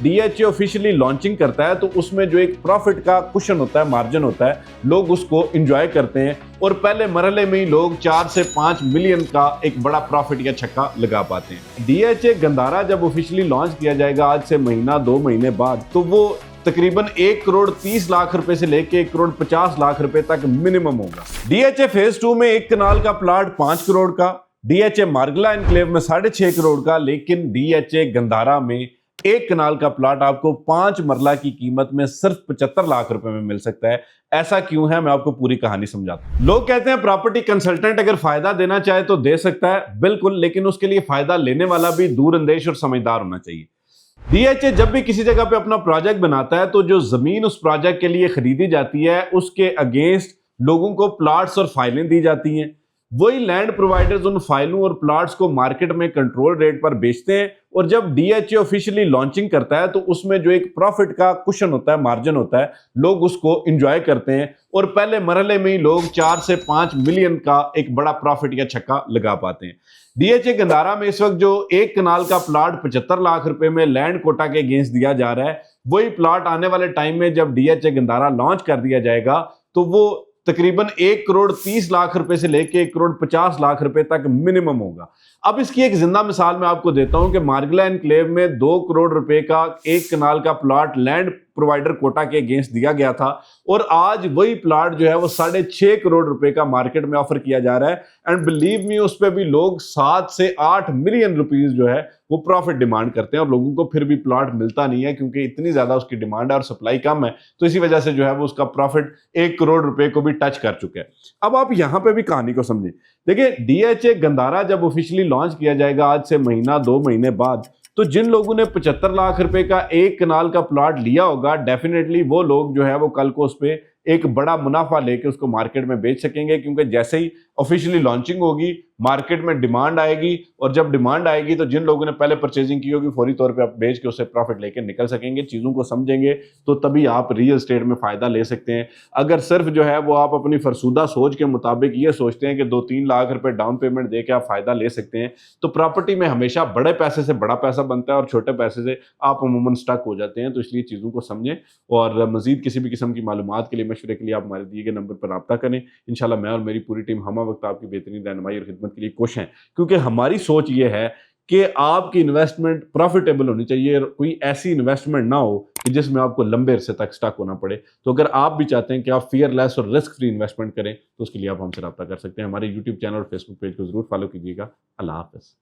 DHA officially launching करता है तो उसमें जो एक प्रॉफिट का कुशन होता है, मार्जिन होता है, लोग उसको एंजॉय करते हैं और पहले मरहले में ही लोग 4 से 5 मिलियन का एक बड़ा प्रॉफिट या छक्का लगा पाते हैं। डीएचए गंदारा जब ऑफिशियली लॉन्च किया जाएगा आज से महीना 2 महीने बाद, तो वो तकरीबन 1 करोड़ 30 लाख रुपए से लेके 1 करोड़ 50 लाख रुपए तक मिनिमम होगा। डीएचए फेज 2 में एक कनाल का प्लाट 5 करोड़ का, डीएचए मार्गला एनक्लेव में 6.5 करोड़ का, लेकिन डीएचए गंदारा में एक कनाल का प्लाट आपको 5 मरला की कीमत में सिर्फ 75 लाख रुपए में मिल सकता है। ऐसा क्यों है, मैं आपको पूरी कहानी समझाता हूं। लोग कहते हैं प्रॉपर्टी कंसल्टेंट अगर फायदा देना चाहे तो दे सकता है, बिल्कुल, लेकिन उसके लिए फायदा लेने वाला भी दूरअंदेश और समझदार होना चाहिए। डीएचए जब भी किसी जगह पे अपना प्रोजेक्ट बनाता है तो जो जमीन उस प्रोजेक्ट के लिए खरीदी जाती है उसके अगेंस्ट लोगों को प्लॉट्स और फाइलें दी जाती हैं। वही लैंड प्रोवाइडर्स उन फाइलों और प्लॉट्स को मार्केट में कंट्रोल रेट पर बेचते हैं और जब डीएचए ऑफिशियली लॉन्चिंग करता है तो उसमें जो एक प्रॉफिट का कुशन होता है, मार्जिन होता है, लोग उसको एंजॉय करते हैं और पहले मरहले में ही लोग 4 से 5 मिलियन का एक बड़ा प्रॉफिट या छक्का लगा पाते हैं। डीएचए गंदारा में इस वक्त जो एक कनाल का प्लाट 75 लाख रुपए में लैंड कोटा के अगेंस्ट दिया जा रहा है, वही प्लाट आने वाले टाइम में जब डीएचए गंदारा लॉन्च कर दिया जाएगा तो वो तकरीबन 1 करोड़ 30 लाख रुपए से लेके 1 करोड़ 50 लाख रुपए तक मिनिमम होगा। अब इसकी एक जिंदा मिसाल मैं आपको देता हूं कि मार्गला एनक्लेव में 2 करोड़ रुपए का एक कनाल का प्लाट लैंड प्रोवाइडर कोटा के अगेंस्ट दिया गया था और आज वही प्लाट जो है वो 6.5 करोड़ रुपए का मार्केट में ऑफर किया जा रहा है। एंड बिलीव मी, उस पर भी लोग 7 से 8 मिलियन रुपीस जो है वो प्रॉफिट डिमांड करते हैं और लोगों को फिर भी प्लॉट मिलता नहीं है क्योंकि इतनी ज्यादा उसकी डिमांड है और सप्लाई कम है, तो इसी वजह से जो है वो उसका प्रॉफिट 1 करोड़ रुपए को भी टच कर चुका है। अब आप यहां पे भी कहानी को समझें। देखिए, डीएचए गंदारा जब ऑफिशियली लॉन्च किया जाएगा आज से महीना 2 महीने बाद, तो जिन लोगों ने 75 लाख रुपए का एक कनाल का प्लॉट लिया होगा, डेफिनेटली वो लोग जो है वो कल को उस पर एक बड़ा मुनाफा लेके उसको मार्केट में बेच सकेंगे क्योंकि जैसे ही ऑफिशियली लॉन्चिंग होगी मार्केट में डिमांड आएगी और जब डिमांड आएगी तो जिन लोगों ने पहले परचेजिंग की होगी फौरी तौर पे आप बेच के उससे प्रॉफिट लेके निकल सकेंगे। चीज़ों को समझेंगे तो तभी आप रियल एस्टेट में फ़ायदा ले सकते हैं। अगर सिर्फ जो है वो आप अपनी फरसूदा सोच के मुताबिक ये सोचते हैं कि 2-3 लाख रुपए डाउन पेमेंट दे के आप फ़ायदा ले सकते हैं, तो प्रॉपर्टी में हमेशा बड़े पैसे से बड़ा पैसा बनता है और छोटे पैसे से आप अमूमन स्टक हो जाते हैं। तो इसलिए चीज़ों को समझें और मज़ीद किसी भी किस्म की मालूमात के लिए, मशवरे के लिए आप हमारे दिए गए नंबर पर रब्ता करें। इंशाल्लाह मैं और मेरी पूरी टीम हम वक्त आपकी बेहतरीन रहनुमाई और खिदमत के लिए खुश हैं, क्योंकि हमारी सोच ये है कि आपकी इन्वेस्टमेंट प्रॉफिटेबल होनी चाहिए, कोई ऐसी इन्वेस्टमेंट ना हो कि जिसमें आपको लंबे अरसे तक स्टक होना पड़े। तो अगर आप भी चाहते हैं कि आप फियरलेस और रिस्क फ्री इन्वेस्टमेंट करें तो उसके लिए आप हमसे रब्ता कर सकते हैं। हमारे यूट्यूब चैनल और फेसबुक पेज को जरूर फॉलो कीजिएगा। अल्लाह हाफ़िज़।